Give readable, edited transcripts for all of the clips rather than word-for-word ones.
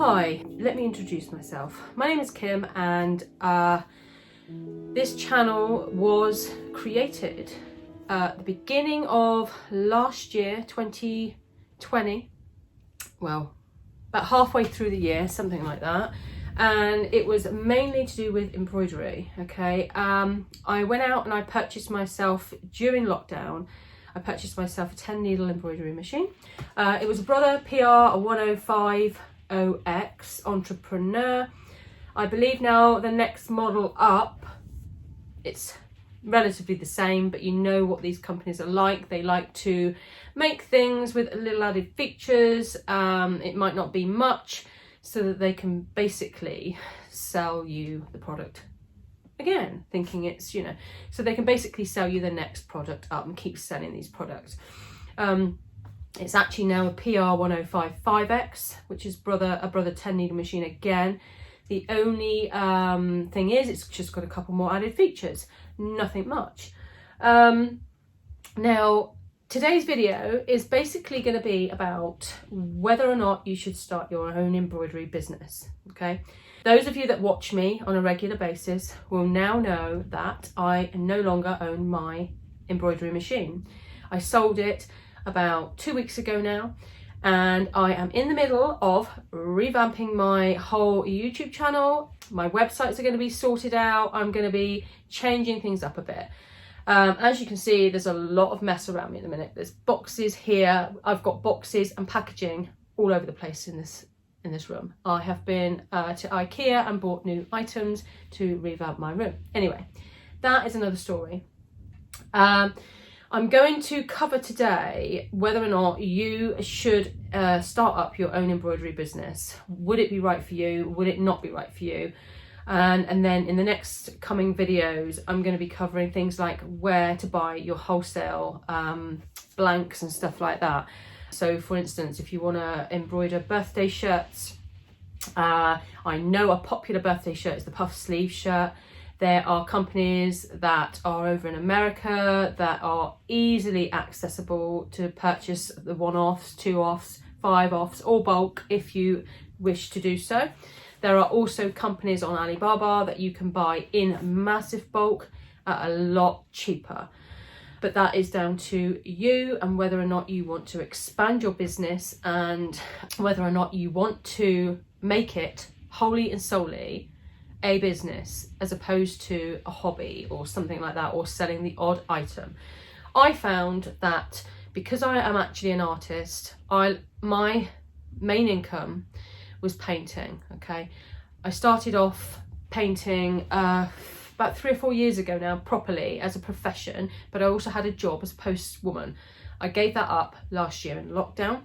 Hi, let me introduce myself. My name is Kim, and this channel was created at the beginning of last year, 2020. Well, about halfway through the year, something like that. And it was mainly to do with embroidery, okay? I went out and I purchased myself, during lockdown, I purchased myself a 10 needle embroidery machine. It was a Brother PR, a 105 OX Entrepreneur. I believe now the next model up, it's relatively the same, but you know what these companies are like. They like to make things with a little added features. It might not be much, so that they can basically sell you the product again, thinking it's, you know, so they can basically sell you the next product up and keep selling these products. It's actually now a PR 105 5X, which is a Brother 10 needle machine again. The only thing is, it's just got a couple more added features, nothing much. Now, today's video is basically going to be about whether or not you should start your own embroidery business, okay? Those of you that watch me on a regular basis will now know that I no longer own my embroidery machine. I sold it about 2 weeks ago now, and I am in the middle of revamping my whole YouTube channel. My websites are going to be sorted out. I'm going to be changing things up a bit. As you can see, there's a lot of mess around me at the minute. There's boxes here. I've got boxes and packaging all over the place in this room. I have been to IKEA and bought new items to revamp my room. Anyway, that is another story. I'm going to cover today whether or not you should start up your own embroidery business. Would it be right for you? Would it not be right for you? And then in the next coming videos, I'm going to be covering things like where to buy your wholesale blanks and stuff like that. So for instance, if you want to embroider birthday shirts, I know a popular birthday shirt is the puff sleeve shirt. There are companies that are over in America that are easily accessible to purchase the one-offs, two-offs, five-offs, or bulk if you wish to do so. There are also companies on Alibaba that you can buy in massive bulk at a lot cheaper. But that is down to you and whether or not you want to expand your business and whether or not you want to make it wholly and solely a business as opposed to a hobby or something like that, or selling the odd item. I found that because I am actually an artist, my main income was painting, okay? I started off painting about 3 or 4 years ago now, properly as a profession, but I also had a job as a postwoman. I gave that up last year in lockdown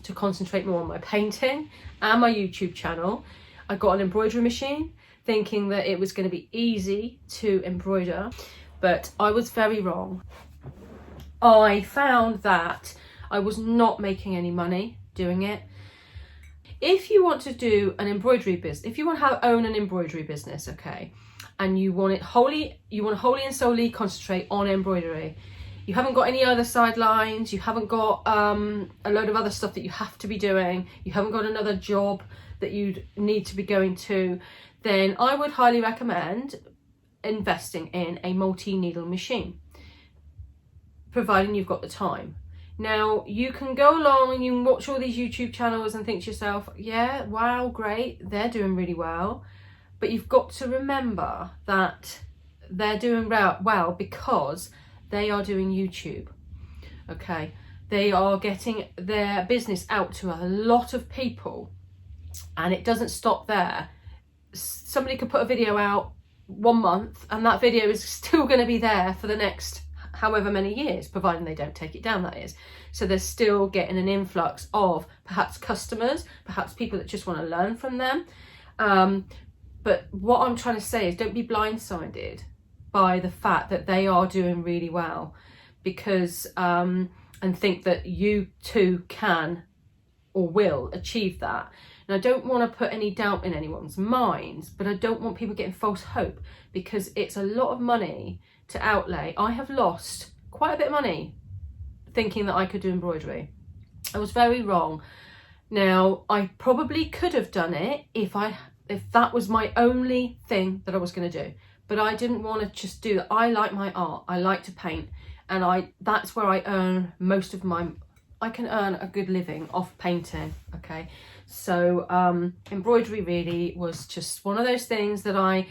to concentrate more on my painting and my YouTube channel. I got an embroidery machine thinking that it was going to be easy to embroider, but I was very wrong. I found that I was not making any money doing it. If you want to do an embroidery business, if you want to own an embroidery business, okay, and you want to wholly and solely concentrate on embroidery, you haven't got any other sidelines, you haven't got a load of other stuff that you have to be doing, you haven't got another job that you'd need to be going to, then I would highly recommend investing in a multi-needle machine, providing you've got the time. Now, you can go along and you can watch all these YouTube channels and think to yourself, yeah, wow, great, they're doing really well. But you've got to remember that they're doing well because they are doing YouTube, okay? They are getting their business out to a lot of people. And it doesn't stop there. Somebody could put a video out 1 month and that video is still going to be there for the next however many years, providing they don't take it down, that is. So they're still getting an influx of perhaps customers, perhaps people that just want to learn from them. But what I'm trying to say is don't be blindsided by the fact that they are doing really well, because and think that you too can or will achieve that. And I don't want to put any doubt in anyone's minds, but I don't want people getting false hope, because it's a lot of money to outlay. I have lost quite a bit of money thinking that I could do embroidery. I was very wrong. Now, I probably could have done it if that was my only thing that I was going to do, but I didn't want to just do that. I like my art. I like to paint, and that's where I earn most of I can earn a good living off painting, okay? So embroidery really was just one of those things that I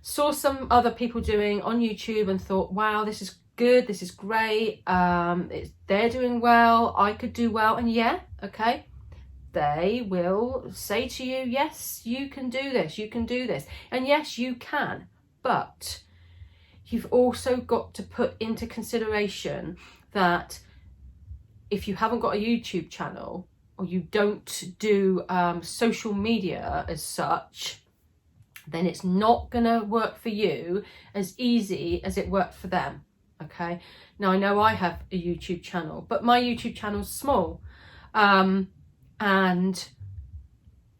saw some other people doing on YouTube and thought, wow, this is good, this is great, they're doing well, I could do well. And yeah, okay, they will say to you, yes, you can do this, you can do this. And yes, you can, but you've also got to put into consideration that if you haven't got a YouTube channel, or you don't do social media as such, then it's not gonna work for you as easy as it worked for them, okay? Now, I know I have a YouTube channel, but my YouTube channel's small. And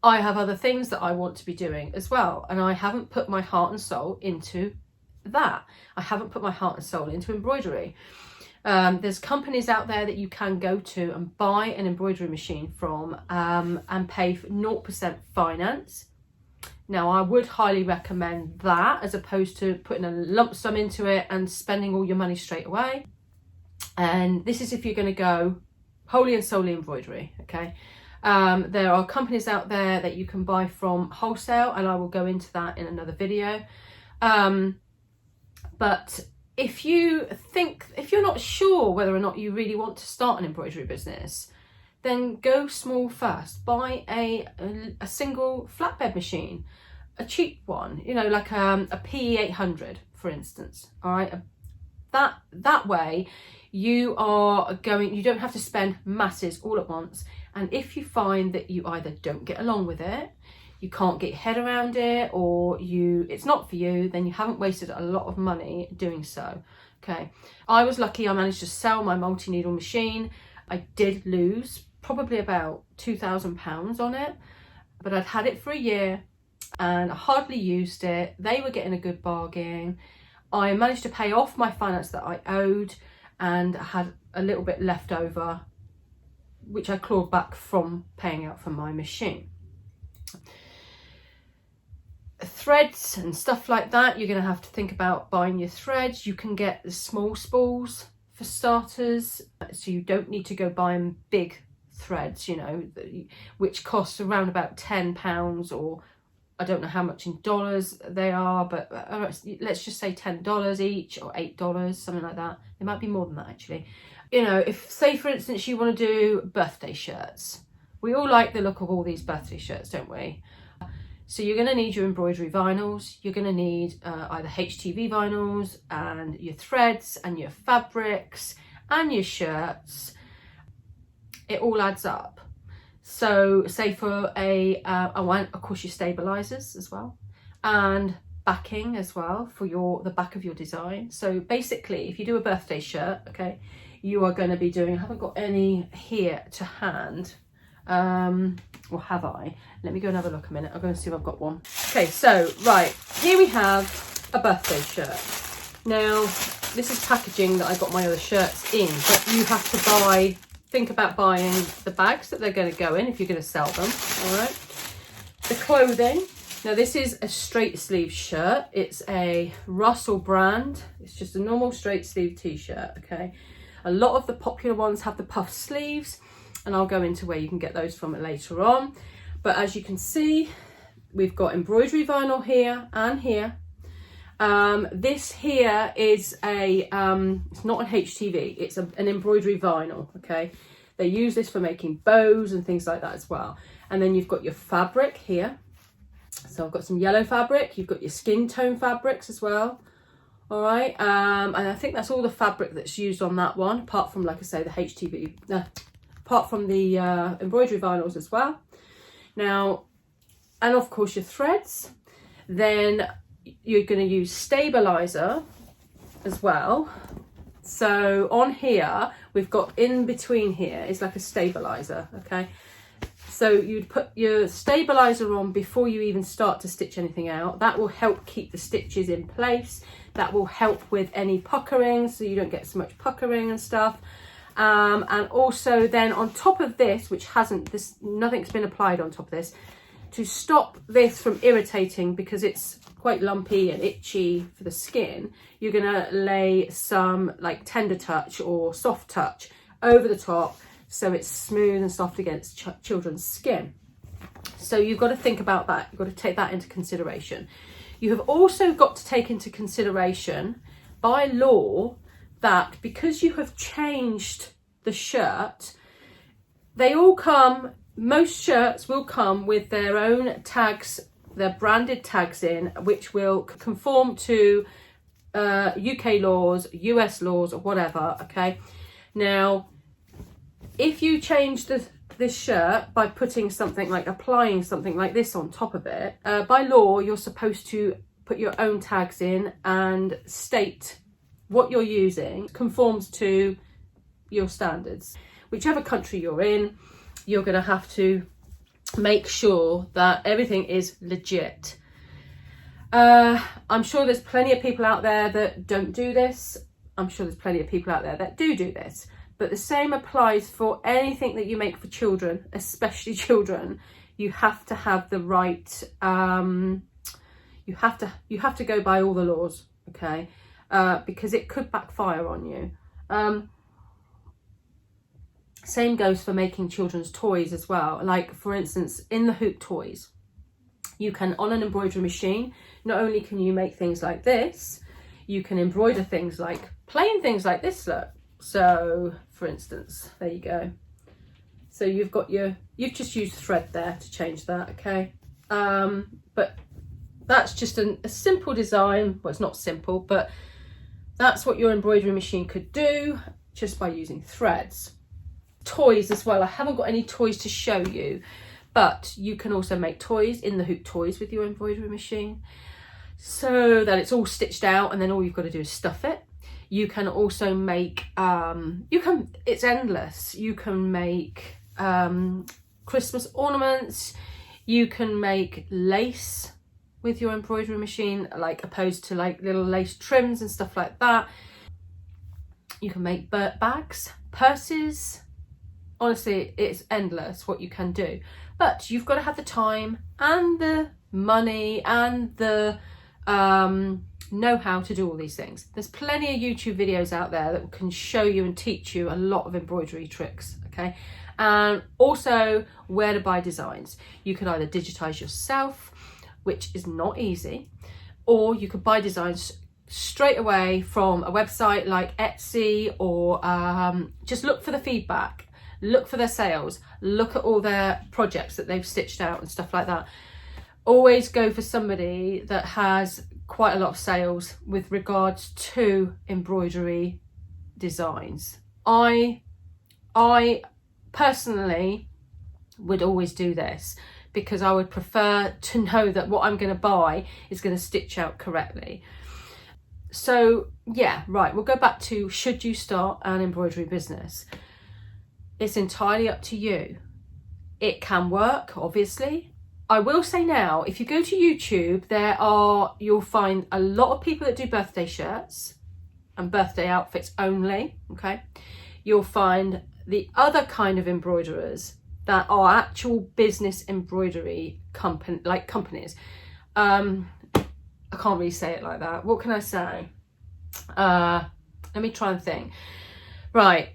I have other things that I want to be doing as well. And I haven't put my heart and soul into that. I haven't put my heart and soul into embroidery. There's companies out there that you can go to and buy an embroidery machine from and pay for 0% finance. Now, I would highly recommend that as opposed to putting a lump sum into it and spending all your money straight away. And this is if you're going to go wholly and solely embroidery, okay? There are companies out there that you can buy from wholesale, and I will go into that in another video. But if you're not sure whether or not you really want to start an embroidery business, then go small first. Buy a single flatbed machine, a cheap one, you know, like a PE800, for instance. All right, that way you don't have to spend masses all at once. And if you find that you either don't get along with it, you can't get your head around it, or it's not for you, then you haven't wasted a lot of money doing so. Okay, I was lucky. I managed to sell my multi-needle machine. I did lose probably about £2,000 on it, but I'd had it for a year and I hardly used it. They were getting a good bargain. I managed to pay off my finance that I owed, and I had a little bit left over, which I clawed back from paying out for my machine. Threads and stuff like that, you're going to have to think about buying your threads. You can get the small spools for starters, so you don't need to go buying big threads, you know, which costs around about £10, or I don't know how much in dollars they are, but let's just say $10 each, or $8, something like that. It might be more than that, actually. You know, if, say for instance, you want to do birthday shirts, we all like the look of all these birthday shirts, don't we? So you're going to need your embroidery vinyls, you're going to need either HTV vinyls, and your threads and your fabrics and your shirts. It all adds up. So say for of course your stabilizers as well, and backing as well for the back of your design. So basically, if you do a birthday shirt, okay, you are going to be doing, I haven't got any here to hand, or have I? Let me go and have a look a minute. I'll go and see if I've got one. Okay, so right, here we have a birthday shirt. Now, this is packaging that I got my other shirts in, but you have to think about buying the bags that they're going to go in if you're going to sell them, all right? The clothing. Now, this is a straight sleeve shirt. It's a Russell brand. It's just a normal straight sleeve t-shirt, okay? A lot of the popular ones have the puff sleeves, and I'll go into where you can get those from later on. But as you can see, we've got embroidery vinyl here and here. This here is it's not an HTV, it's an embroidery vinyl, okay? They use this for making bows and things like that as well. And then you've got your fabric here. So I've got some yellow fabric. You've got your skin tone fabrics as well. All right. And I think that's all the fabric that's used on that one, apart from, like I say, the HTV, apart from the embroidery vinyls as well. Now, and of course your threads. Then you're going to use stabilizer as well. So on here, we've got in between here is like a stabilizer, okay? So you'd put your stabilizer on before you even start to stitch anything out. That will help keep the stitches in place. That will help with any puckering, so you don't get so much puckering and stuff. And also then on top of this, which nothing's been applied on top of this, to stop this from irritating because it's quite lumpy and itchy for the skin, you're gonna lay some like tender touch or soft touch over the top so it's smooth and soft against children's skin. So you've got to think about that. You've got to take that into consideration. You have also got to take into consideration by law that because you have changed the shirt, most shirts will come with their own tags, their branded tags in, which will conform to UK laws, US laws, or whatever, okay? Now, if you change this shirt by putting something like, applying something like this on top of it, by law, you're supposed to put your own tags in and state what you're using conforms to your standards. Whichever country you're in, you're going to have to make sure that everything is legit. I'm sure there's plenty of people out there that don't do this. I'm sure there's plenty of people out there that do this. But the same applies for anything that you make for children, especially children. You have to have the right, you have to go by all the laws, okay? Because it could backfire on you. Same goes for making children's toys as well. Like, for instance, in the hoop toys, you can, on an embroidery machine, not only can you make things like this, you can embroider things like, plain things like this, look. So, for instance, there you go. So you've just used thread there to change that, okay? But that's just a simple design. Well, it's not simple, but that's what your embroidery machine could do just by using threads. Toys as well. I haven't got any toys to show you, but you can also make toys in the hoop toys with your embroidery machine so that it's all stitched out, and then all you've got to do is stuff it. You can also make, it's endless. You can make Christmas ornaments. You can make lace with your embroidery machine, like opposed to like little lace trims and stuff like that. You can make bags, purses. Honestly, it's endless what you can do. But you've got to have the time and the money and the know-how to do all these things. There's plenty of YouTube videos out there that can show you and teach you a lot of embroidery tricks, okay? And also where to buy designs. You can either digitize yourself, which is not easy, or you could buy designs straight away from a website like Etsy, or just look for the feedback, look for their sales, look at all their projects that they've stitched out and stuff like that. Always go for somebody that has quite a lot of sales with regards to embroidery designs. I personally would always do this because I would prefer to know that what I'm going to buy is going to stitch out correctly. So yeah, right, we'll go back to, should you start an embroidery business? It's entirely up to you. It can work, obviously. I will say now, if you go to YouTube, you'll find a lot of people that do birthday shirts and birthday outfits only, okay? You'll find the other kind of embroiderers that are actual business embroidery companies. I can't really say it like that. What can I say? Let me try and think. Right.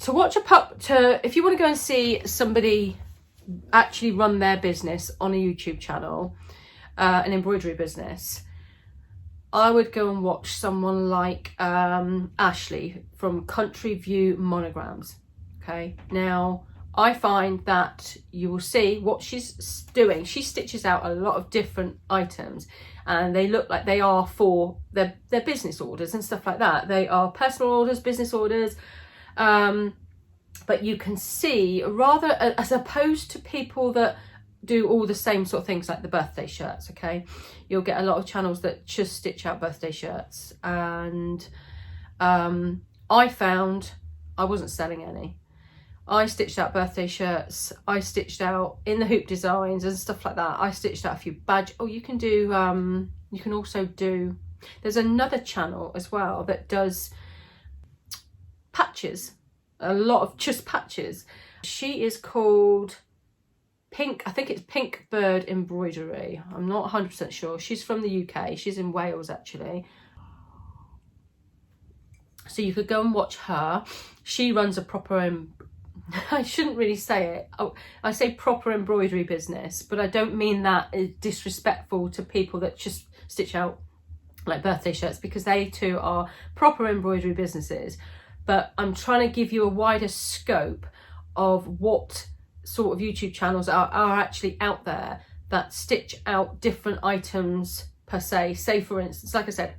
If you want to go and see somebody actually run their business on a YouTube channel, an embroidery business, I would go and watch someone like Ashley from Country View Monograms. Okay, now I find that you will see what she's doing. She stitches out a lot of different items, and they look like they are for their business orders and stuff like that. They are personal orders, business orders, but you can see, rather as opposed to people that do all the same sort of things like the birthday shirts, okay, you'll get a lot of channels that just stitch out birthday shirts, and I found I wasn't selling any. I stitched out birthday shirts, I stitched out in the hoop designs and stuff like that. I stitched out a few badge. Oh, you can do, you can also do, there's another channel as well that does patches, a lot of just patches. She is called Pink, I think it's Pink Bird Embroidery. I'm not 100% sure. She's from the UK. She's in Wales actually. So you could go and watch her. She runs a proper, I shouldn't really say it. Oh, I say proper embroidery business, but I don't mean that is disrespectful to people that just stitch out like birthday shirts, because they too are proper embroidery businesses. But I'm trying to give you a wider scope of what sort of YouTube channels are actually out there that stitch out different items per se. Say for instance, like I said,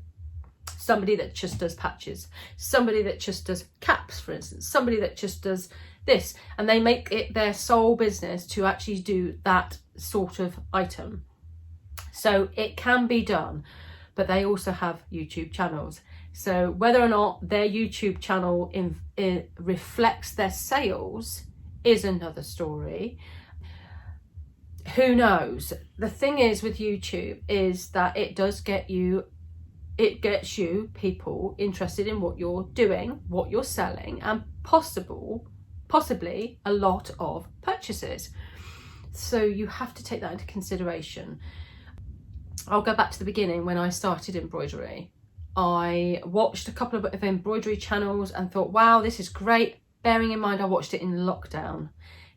somebody that just does patches, somebody that just does caps, for instance, somebody that just does this, and they make it their sole business to actually do that sort of item. So it can be done, but they also have YouTube channels. So whether or not their YouTube channel reflects their sales is another story. Who knows? The thing is with YouTube is that it gets you people interested in what you're doing, what you're selling, and possibly a lot of purchases. So you have to take that into consideration. I'll go back to the beginning when I started embroidery. I watched a couple of embroidery channels and thought, wow, this is great. Bearing in mind I watched it in lockdown.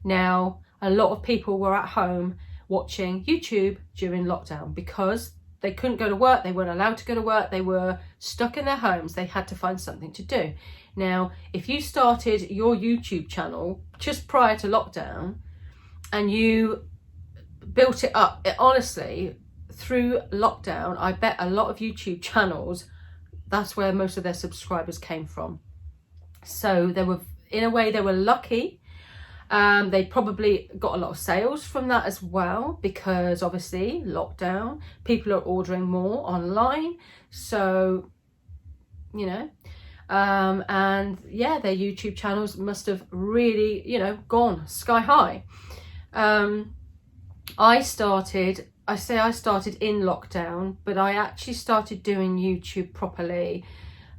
Now, a lot of people were at home watching YouTube during lockdown because they couldn't go to work, they weren't allowed to go to work, they were stuck in their homes, they had to find something to do. Now, if you started your YouTube channel just prior to lockdown and you built it up, honestly, through lockdown, I bet a lot of YouTube channels, that's where most of their subscribers came from. So they were, in a way, they were lucky. They probably got a lot of sales from that as well, because obviously lockdown, people are ordering more online. So, you know, and yeah, their YouTube channels must have really, you know, gone sky high. I started in lockdown, but I actually started doing YouTube properly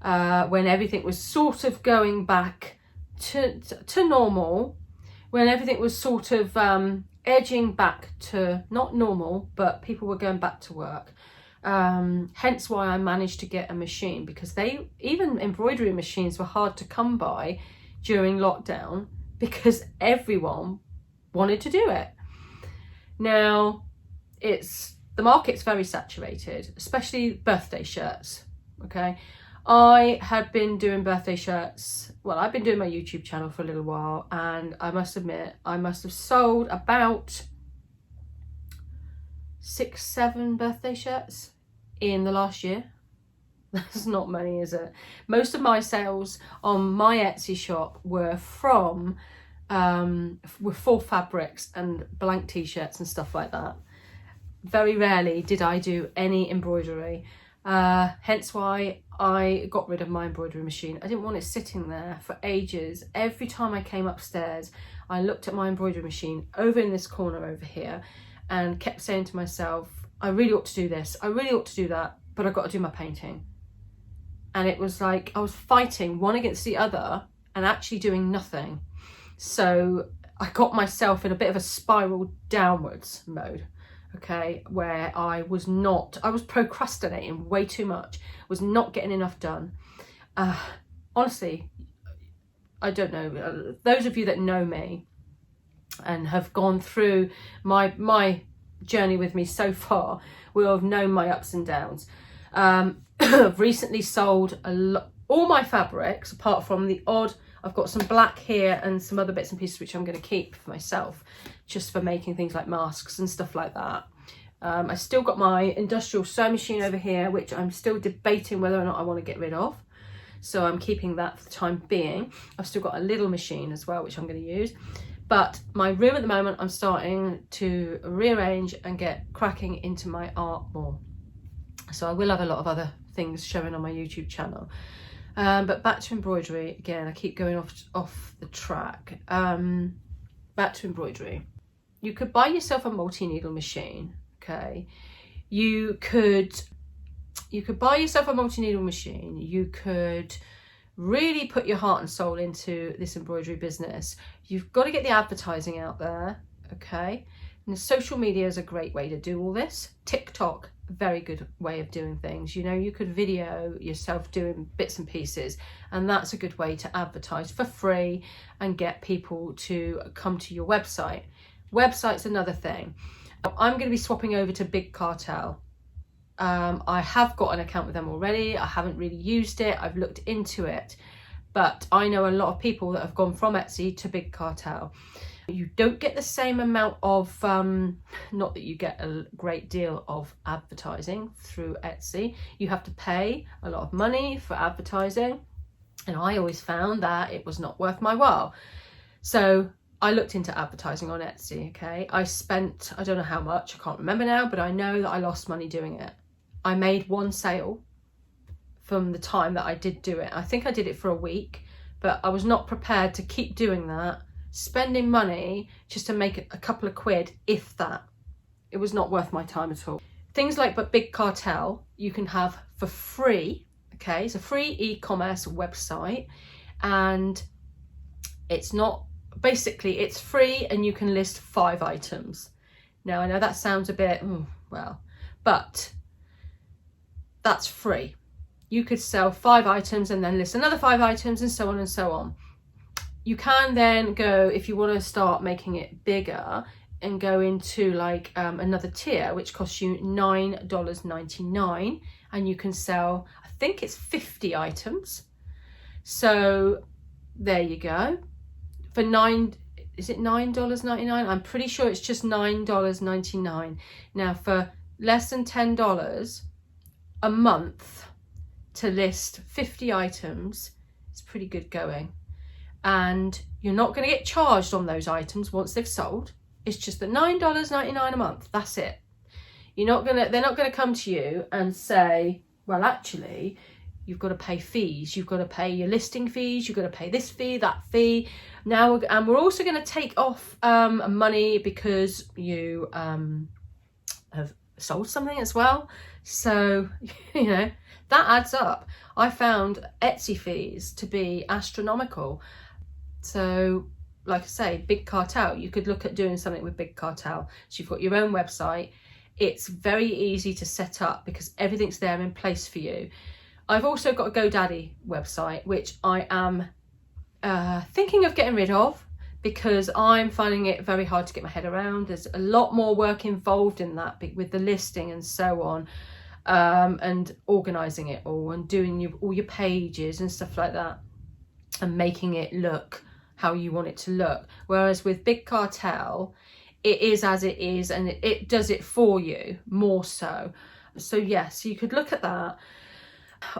when everything was sort of going back to normal, when everything was sort of edging back to not normal, but people were going back to work. Hence why I managed to get a machine, because even embroidery machines were hard to come by during lockdown because everyone wanted to do it. Now, the market's very saturated, especially birthday shirts, okay? I had been doing birthday shirts, well, I've been doing my YouTube channel for a little while, and I must admit, I must have sold about 6-7 birthday shirts in the last year. That's not many, is it? Most of my sales on my Etsy shop were from with full fabrics and blank t-shirts and stuff like that. Very rarely did I do any embroidery. Hence why I got rid of my embroidery machine. I didn't want it sitting there for ages. Every time I came upstairs, I looked at my embroidery machine over in this corner over here and kept saying to myself, I really ought to do this, I really ought to do that, but I've got to do my painting. And it was like I was fighting one against the other and actually doing nothing. So I got myself in a bit of a spiral downwards mode. Okay, where I was procrastinating way too much, was not getting enough done. Honestly, I don't know. Those of you that know me and have gone through my journey with me so far will have known my ups and downs. I've recently sold all my fabrics, apart from the odd I've got some black here and some other bits and pieces which I'm going to keep for myself, just for making things like masks and stuff like that. I still got my industrial sewing machine over here, which I'm still debating whether or not I want to get rid of. So I'm keeping that for the time being. I've still got a little machine as well, which I'm going to use. But my room at the moment, I'm starting to rearrange and get cracking into my art more. So I will have a lot of other things showing on my YouTube channel. But back to embroidery again. I keep going off the track. Back to embroidery. You could buy yourself a multi-needle machine. Okay, you could buy yourself a multi-needle machine. You could really put your heart and soul into this embroidery business. You've got to get the advertising out there, okay? And social media is a great way to do all this. TikTok, a very good way of doing things. You know, you could video yourself doing bits and pieces, and that's a good way to advertise for free and get people to come to your website. Website's another thing. I'm going to be swapping over to Bigcartel. I have got an account with them already. I haven't really used it. I've looked into it, but I know a lot of people that have gone from Etsy to Bigcartel. You don't get the same amount of, not that you get a great deal of advertising through Etsy. You have to pay a lot of money for advertising, and I always found that it was not worth my while. So I looked into advertising on Etsy, okay? I spent, I don't know how much, I can't remember now, but I know that I lost money doing it. I made one sale from the time that I did do it. I think I did it for a week, but I was not prepared to keep doing that, spending money just to make a couple of quid, if that. It was not worth my time at all. Things like Bigcartel, you can have for free, okay? It's a free e-commerce website, and it's not, basically it's free and you can list 5 items. Now I know that sounds a bit, well, but that's free. You could sell 5 items and then list another 5 items, and so on and so on. You can then go, if you want to start making it bigger, and go into like another tier, which costs you $9.99, and you can sell, I think it's 50 items. So there you go. For is it $9.99? I'm pretty sure it's just $9.99. Now for less than $10 a month to list 50 items, it's pretty good going. And you're not going to get charged on those items once they've sold. It's just the $9.99 a month. That's it. They're not going to come to you and say, well, actually, you've got to pay fees. You've got to pay your listing fees. You've got to pay this fee, that fee. Now, and we're also going to take off money because you have sold something as well. So, you know, that adds up. I found Etsy fees to be astronomical. So, like I say, Bigcartel, you could look at doing something with Bigcartel. So you've got your own website. It's very easy to set up because everything's there in place for you. I've also got a GoDaddy website, which I am thinking of getting rid of because I'm finding it very hard to get my head around. There's a lot more work involved in that with the listing and so on, and organising it all and doing all your pages and stuff like that and making it look how you want it to look. Whereas with Bigcartel, it is as it is, and it does it for you more so. So yes, you could look at that.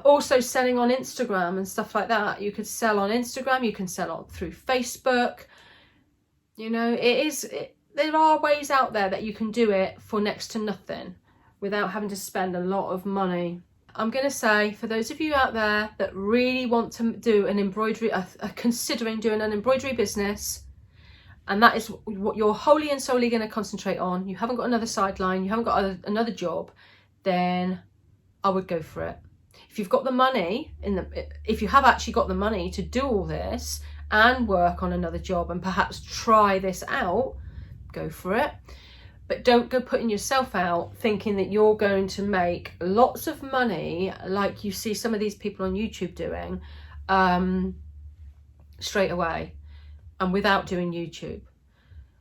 Also selling on Instagram and stuff like that. You could sell on Instagram, you can sell on through Facebook. You know, there are ways out there that you can do it for next to nothing without having to spend a lot of money. I'm going to say, for those of you out there that really want to do an embroidery, are considering doing an embroidery business, and that is what you're wholly and solely going to concentrate on, you haven't got another sideline, you haven't got another job, then I would go for it. If you've got the money, if you have actually got the money to do all this and work on another job and perhaps try this out, go for it. But don't go putting yourself out thinking that you're going to make lots of money like you see some of these people on YouTube doing straight away and without doing YouTube.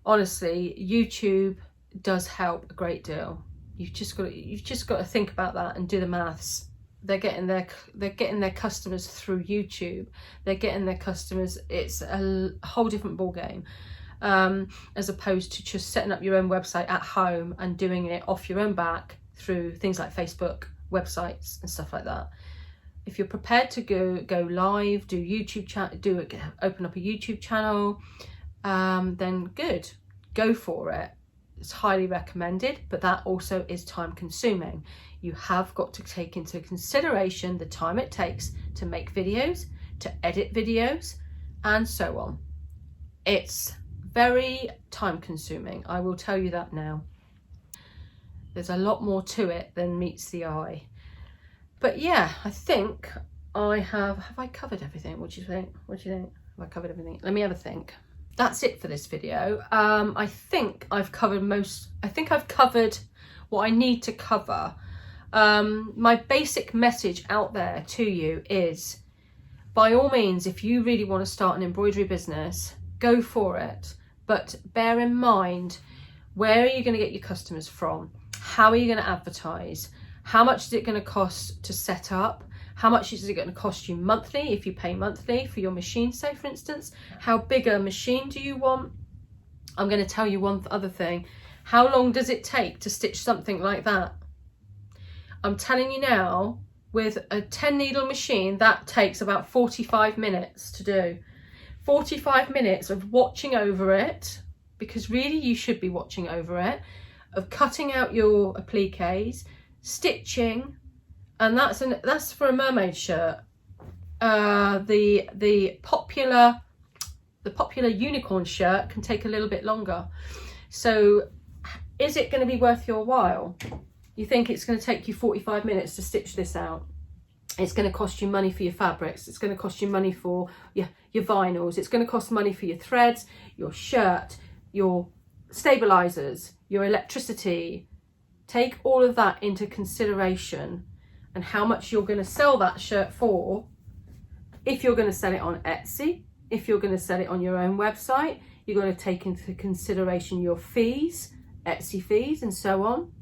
Honestly, YouTube does help a great deal. You've just got to think about that and do the maths. they're getting their customers through YouTube. They're getting their customers. It's a whole different ball game, as opposed to just setting up your own website at home and doing it off your own back through things like Facebook, websites, and stuff like that. If you're prepared to go live, do YouTube open up a YouTube channel, then good, go for it. It's highly recommended, but that also is time consuming. You have got to take into consideration the time it takes to make videos, to edit videos, and so on. It's very time consuming, I will tell you that now. There's a lot more to it than meets the eye. But yeah, I think have I covered everything? What do you think? Have I covered everything? Let me have a think. That's it for this video. I think I've covered what I need to cover. My basic message out there to you is, by all means, if you really want to start an embroidery business, go for it. But bear in mind, where are you going to get your customers from? How are you going to advertise? How much is it going to cost to set up? How much is it going to cost you monthly if you pay monthly for your machine, say, for instance? How big a machine do you want? I'm going to tell you one other thing. How long does it take to stitch something like that? I'm telling you now, with a 10 needle machine, that takes about 45 minutes to do. 45 minutes of watching over it, because really you should be watching over it, of cutting out your appliques, stitching, and that's for a mermaid shirt. The popular unicorn shirt can take a little bit longer. So is it going to be worth your while? You think it's going to take you 45 minutes to stitch this out? It's going to cost you money for your fabrics. It's going to cost you money for your vinyls. It's going to cost money for your threads, your shirt, your stabilizers, your electricity. Take all of that into consideration, and how much you're going to sell that shirt for. If you're going to sell it on Etsy, if you're going to sell it on your own website, you're going to take into consideration your fees, Etsy fees, and so on.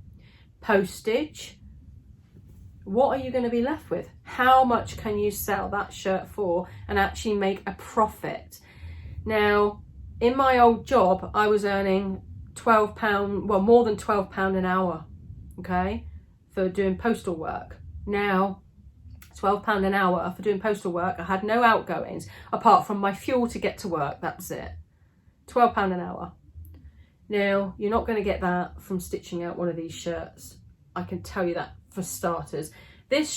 Postage. What are you going to be left with? How much can you sell that shirt for and actually make a profit? Now, in my old job, I was earning £12, well, more than £12 an hour, okay, for doing postal work. Now, £12 an hour for doing postal work. I had no outgoings apart from my fuel to get to work. That was it. £12 an hour. Now, you're not going to get that from stitching out one of these shirts. I can tell you that for starters. This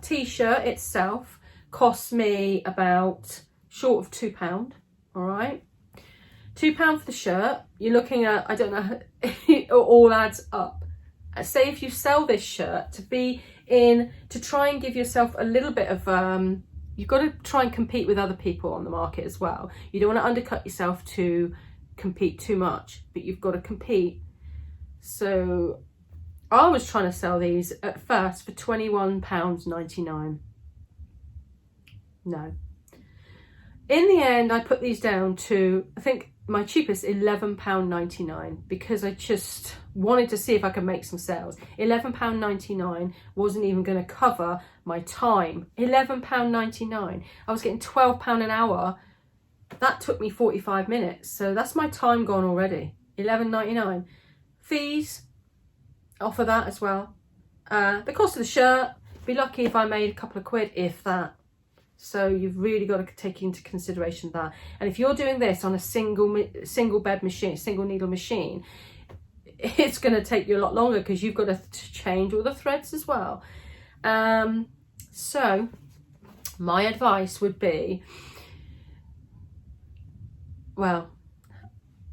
t-shirt itself costs me about short of £2. All right. £2 for the shirt. You're looking at, I don't know, it all adds up. Say if you sell this shirt to try and give yourself a little bit of, you've got to try and compete with other people on the market as well. You don't want to undercut yourself to compete too much, but you've got to compete. So I was trying to sell these at first for £21.99. No. In the end, I put these down to, I think my cheapest, £11.99, because I just wanted to see if I could make some sales. £11.99 wasn't even going to cover my time. £11.99. I was getting £12 an hour. That took me 45 minutes. So that's my time gone already. £11.99. Fees, offer that as well. The cost of the shirt, be lucky if I made a couple of quid, if that. So you've really got to take into consideration that. And if you're doing this on a single bed machine, single needle machine, it's going to take you a lot longer because you've got to change all the threads as well. So my advice would be, well,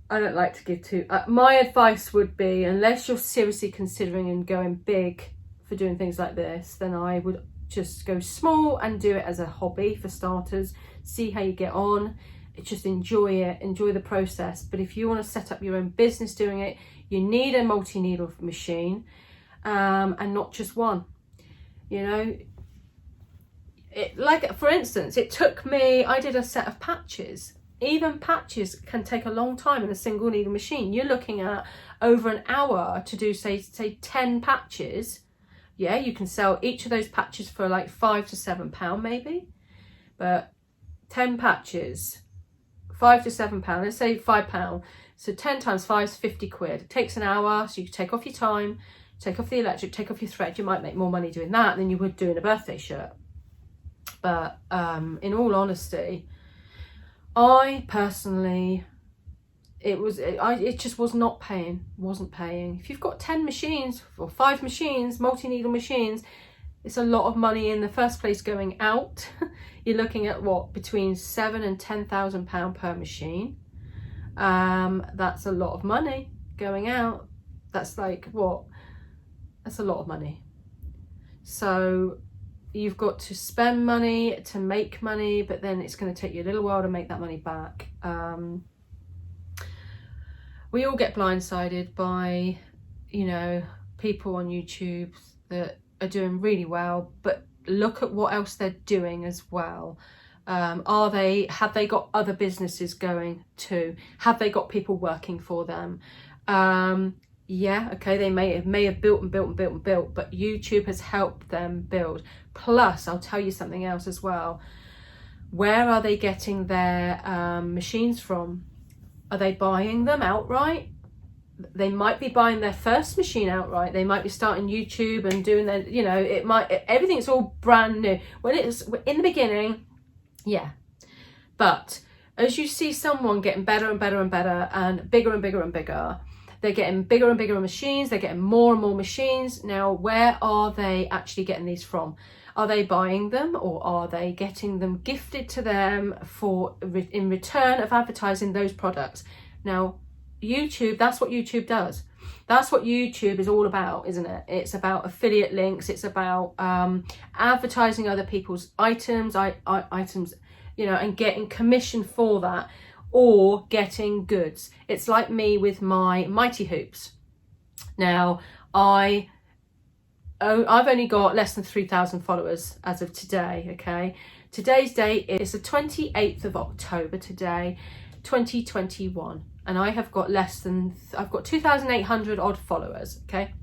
I don't like to give too, my advice would be, unless you're seriously considering and going big for doing things like this, then I would just go small and do it as a hobby for starters. See how you get on. Just enjoy it, enjoy the process. But if you want to set up your own business doing it, you need a multi-needle machine, and not just one. You know, like for instance, it took me, I did a set of patches. Even patches can take a long time in a single needle machine. You're looking at over an hour to do say 10 patches Yeah, you can sell each of those patches for like £5 to £7 maybe, but 10 patches, £5 to £7, let's say £5. So 10 times 5 is 50 quid. It takes an hour, so you can take off your time, take off the electric, take off your thread. You might make more money doing that than you would doing a birthday shirt. But in all honesty, I personally, it just wasn't paying. If you've got 10 machines or 5 machines, multi-needle machines, it's a lot of money in the first place going out. You're looking at what, between £7,000 and £10,000 per machine. That's a lot of money going out. That's like what? That's a lot of money. So you've got to spend money to make money, but then it's going to take you a little while to make that money back. We all get blindsided by, you know, people on YouTube that are doing really well, but look at what else they're doing as well. Have they got other businesses going too? Have they got people working for them? Yeah, okay, they may have built, but YouTube has helped them build. Plus, I'll tell you something else as well. Where are they getting their machines from? Are they buying them outright? They might be buying their first machine outright. They might be starting YouTube and doing their, you know, everything's all brand new. When it's in the beginning, yeah. But as you see someone getting better and better and better and bigger and bigger and bigger, they're getting bigger and bigger machines, they're getting more and more machines. Now, where are they actually getting these from? Are they buying them, or are they getting them gifted to them in return of advertising those products? Now, YouTube, that's what YouTube does. That's what YouTube is all about, isn't it? It's about affiliate links. It's about advertising other people's items, you know, and getting commission for that, or getting goods. It's like me with my Mighty Hoops. Now, I've only got less than 3,000 followers as of today, okay? Today's date is the 28th of October today, 2021. And I have got I've got 2,800 odd followers, okay?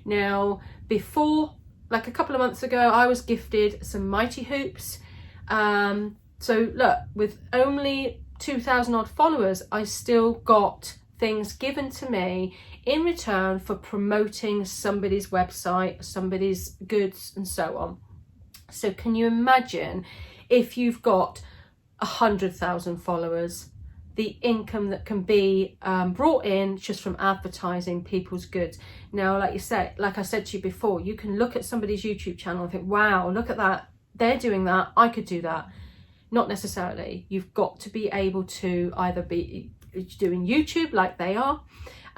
Now, before, like a couple of months ago, I was gifted some Mighty Hoops. So look, with only 2,000 odd followers, I still got things given to me in return for promoting somebody's website, somebody's goods, and so on. So can you imagine if you've got 100,000 followers, the income that can be brought in just from advertising people's goods? Now, like I said to you before, you can look at somebody's YouTube channel and think, wow, look at that, they're doing that, I could do that. Not necessarily. You've got to be able to either be doing YouTube like they are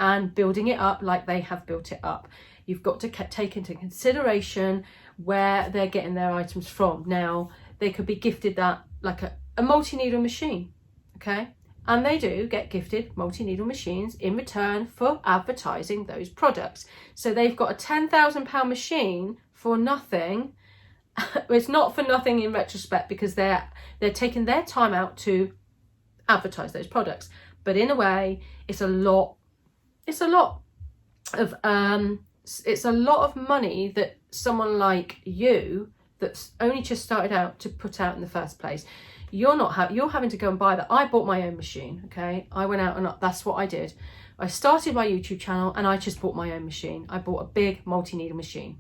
and building it up like they have built it up. You've got to take into consideration where they're getting their items from. Now, they could be gifted that, like a multi-needle machine, okay? And they do get gifted multi-needle machines in return for advertising those products. So they've got a £10,000 machine for nothing. It's not for nothing in retrospect, because they're taking their time out to advertise those products. But in a way, it's a lot of money that someone like you, that's only just started out, to put out in the first place. You're having to go and buy that. I bought my own machine, okay? I went out and that's what I did. I started my YouTube channel and I just bought my own machine. I bought a big multi-needle machine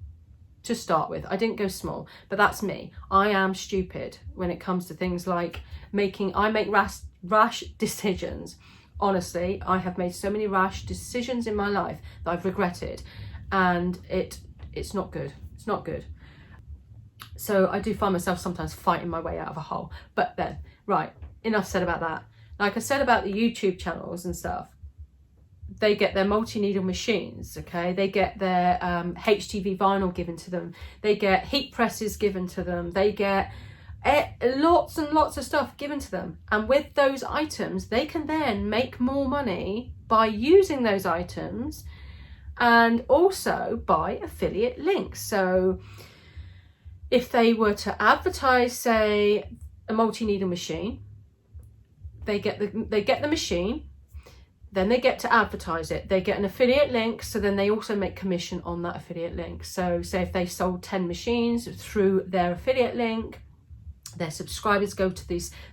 to start with. I didn't go small, but that's me. I am stupid when it comes to things like I make rash decisions. Honestly, I have made so many rash decisions in my life that I've regretted, and it's not good. It's not good. So I do find myself sometimes fighting my way out of a hole. But then, right, enough said about that. Like I said about the YouTube channels and stuff, they get their multi-needle machines, okay? They get their HTV vinyl given to them. They get heat presses given to them. They get lots and lots of stuff given to them. And with those items, they can then make more money by using those items, and also by affiliate links. So if they were to advertise, say, a multi-needle machine, they get the machine. then they get to advertise it. They get an affiliate link, so then they also make commission on that affiliate link. So say if they sold 10 machines through their affiliate link, their subscribers go to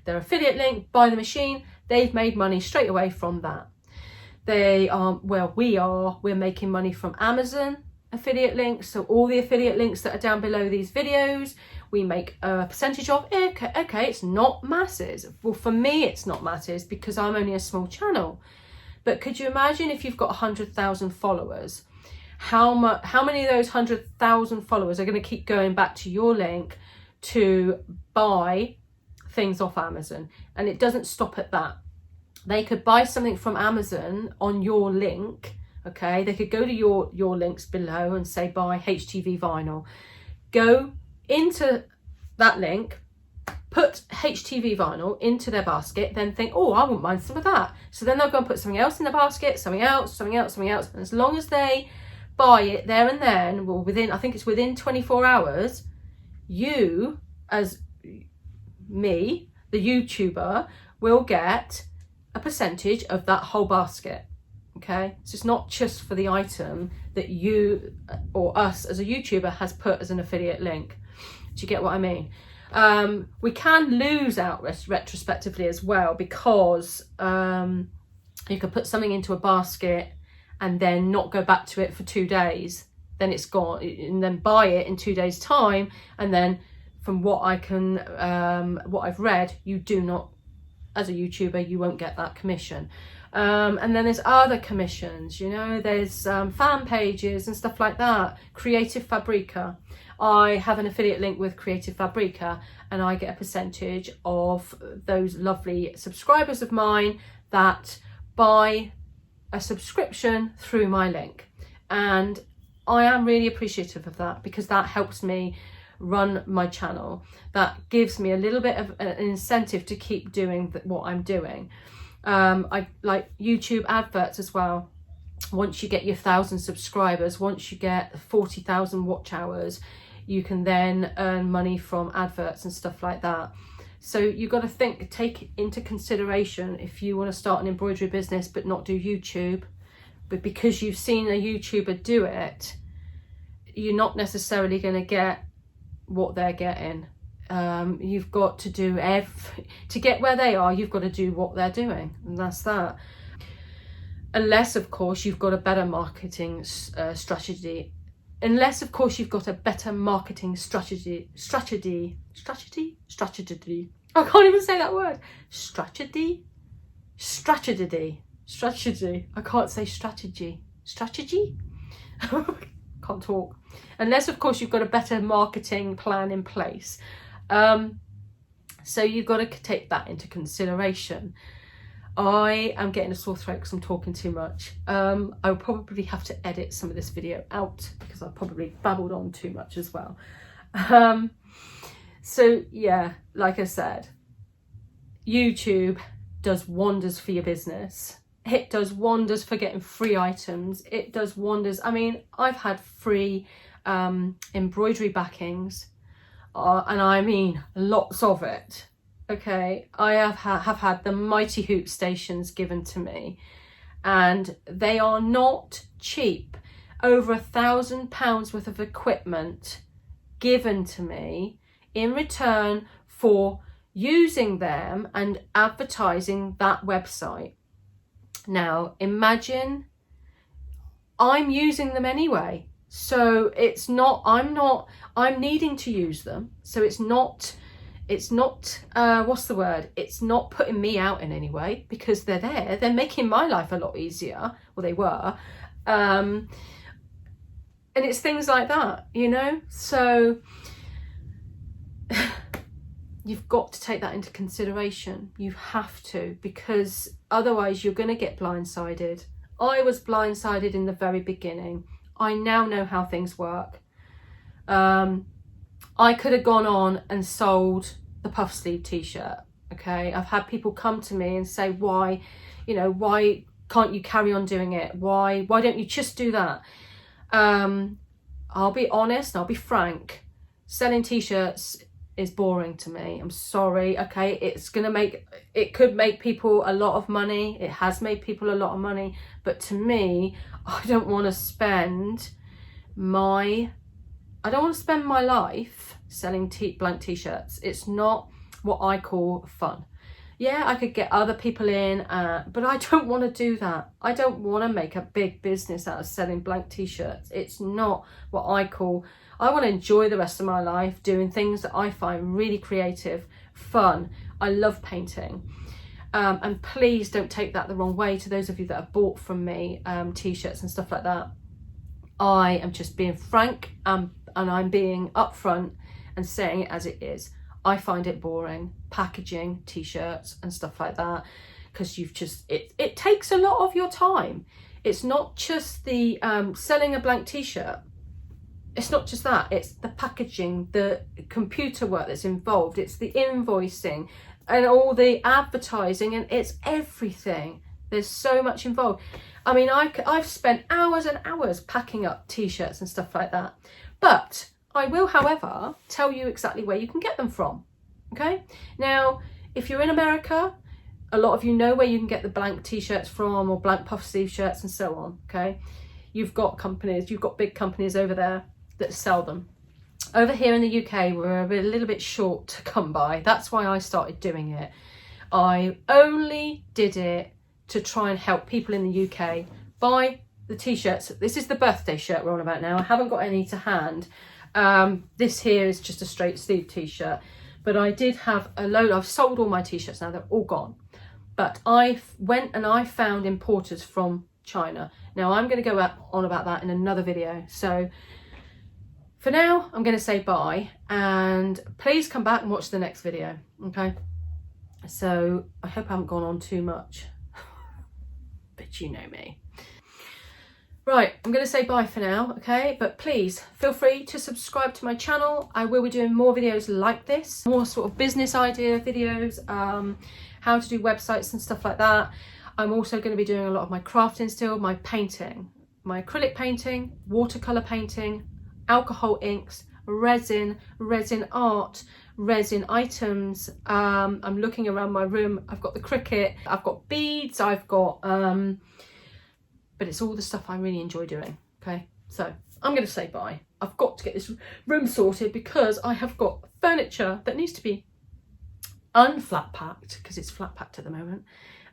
their affiliate link, buy the machine, they've made money straight away from that. We're making money from Amazon affiliate links. So all the affiliate links that are down below these videos, we make a percentage of. Okay, it's not masses. Well, for me, it's not masses because I'm only a small channel. But could you imagine if you've got 100,000 followers? How many of those 100,000 followers are going to keep going back to your link to buy things off Amazon? And it doesn't stop at that. They could buy something from Amazon on your link. Okay, they could go to your links below and say buy HTV vinyl. Go into that link, put HTV vinyl into their basket, then think, oh, I wouldn't mind some of that. So then they'll go and put something else in the basket, something else. And as long as they buy it there and then, well, I think it's within 24 hours, you, as me, the YouTuber, will get a percentage of that whole basket. Okay, so it's not just for the item that you or us as a YouTuber has put as an affiliate link. Do you get what I mean? We can lose out retrospectively as well, because you could put something into a basket and then not go back to it for 2 days, then it's gone, and then buy it in 2 days time, and then from what I've read, you do not, as a YouTuber, you won't get that commission. And then there's other commissions, there's fan pages and stuff like that. Creative Fabrica. I have an affiliate link with Creative Fabrica, and I get a percentage of those lovely subscribers of mine that buy a subscription through my link. And I am really appreciative of that, because that helps me run my channel. That gives me a little bit of an incentive to keep doing what I'm doing. I like YouTube adverts as well. Once you get your 1,000 subscribers, once you get 40,000 watch hours, you can then earn money from adverts and stuff like that. So you've got to take into consideration, if you want to start an embroidery business but not do YouTube, but because you've seen a YouTuber do it, you're not necessarily going to get what they're getting. You've got to do to get where they are, you've got to do what they're doing, and that's that. Unless of course you've got a better marketing strategy. I can't even say that word. Strategy. I can't say strategy. Can't talk. Unless of course you've got a better marketing plan in place. So you've got to take that into consideration. I am getting a sore throat because I'm talking too much. I'll probably have to edit some of this video out because I probably babbled on too much as well. So yeah, like I said, YouTube does wonders for your business. It does wonders for getting free items. It does wonders. I mean, I've had free embroidery backings, and I mean lots of it. Okay, I have had the Mighty Hoop stations given to me, and they are not cheap. Over £1,000 worth of equipment given to me in return for using them and advertising that website. Now imagine, I'm using them anyway, so I'm needing to use them, so it's not what's the word, it's not putting me out in any way, because they're making my life a lot easier. Well, they were, and it's things like that, so you've got to take that into consideration. You have to, because otherwise you're going to get blindsided. I was blindsided in the very beginning. I now know how things work. I could have gone on and sold the puff sleeve t-shirt. Okay, I've had people come to me and say, why can't you carry on doing it? Why don't you just do that? I'll be honest, I'll be frank. Selling t-shirts is boring to me. I'm sorry. Okay, it could make people a lot of money. It has made people a lot of money, but to me, I don't want to spend my life selling blank t-shirts. It's not what I call fun. Yeah, I could get other people in, but I don't want to do that. I don't want to make a big business out of selling blank t-shirts. It's not what I want to enjoy the rest of my life doing things that I find really creative, fun. I love painting. And please don't take that the wrong way, to those of you that have bought from me t-shirts and stuff like that. I am just being frank, and I'm being upfront and saying it as it is. I find it boring, packaging t-shirts and stuff like that, because it takes a lot of your time. It's not just the selling a blank t-shirt. It's not just that. It's the packaging, the computer work that's involved. It's the invoicing and all the advertising, and it's everything. There's so much involved. I mean, I've spent hours and hours packing up t-shirts and stuff like that. But I will, however, tell you exactly where you can get them from. Okay? Now, if you're in America, a lot of you know where you can get the blank t-shirts from, or blank puff sleeve shirts and so on. Okay? You've got big companies over there that sell them. Over here in the UK, we're a little bit short to come by. That's why I started doing it. I only did it to try and help people in the UK buy the t-shirts. This is the birthday shirt we're on about now. I haven't got any to hand. This here is just a straight sleeve t-shirt, but I did have a load. I've sold all my t-shirts now, they're all gone. But I went and I found importers from China. Now I'm going to go on about that in another video. So for now, I'm going to say bye, and please come back and watch the next video. Okay. So I hope I haven't gone on too much, but you know me. Right, I'm going to say bye for now, okay? But please feel free to subscribe to my channel. I will be doing more videos like this, more sort of business idea videos, how to do websites and stuff like that. I'm also going to be doing a lot of my crafting still, my painting, my acrylic painting, watercolour painting, alcohol inks, resin art, resin items. I'm looking around my room. I've got the Cricut, I've got beads, I've got... but it's all the stuff I really enjoy doing. Okay, so I'm going to say bye. I've got to get this room sorted because I have got furniture that needs to be unflat packed, because it's flat packed at the moment,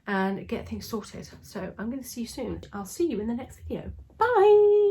and get things sorted. So I'm going to see you soon. I'll see you in the next video. Bye.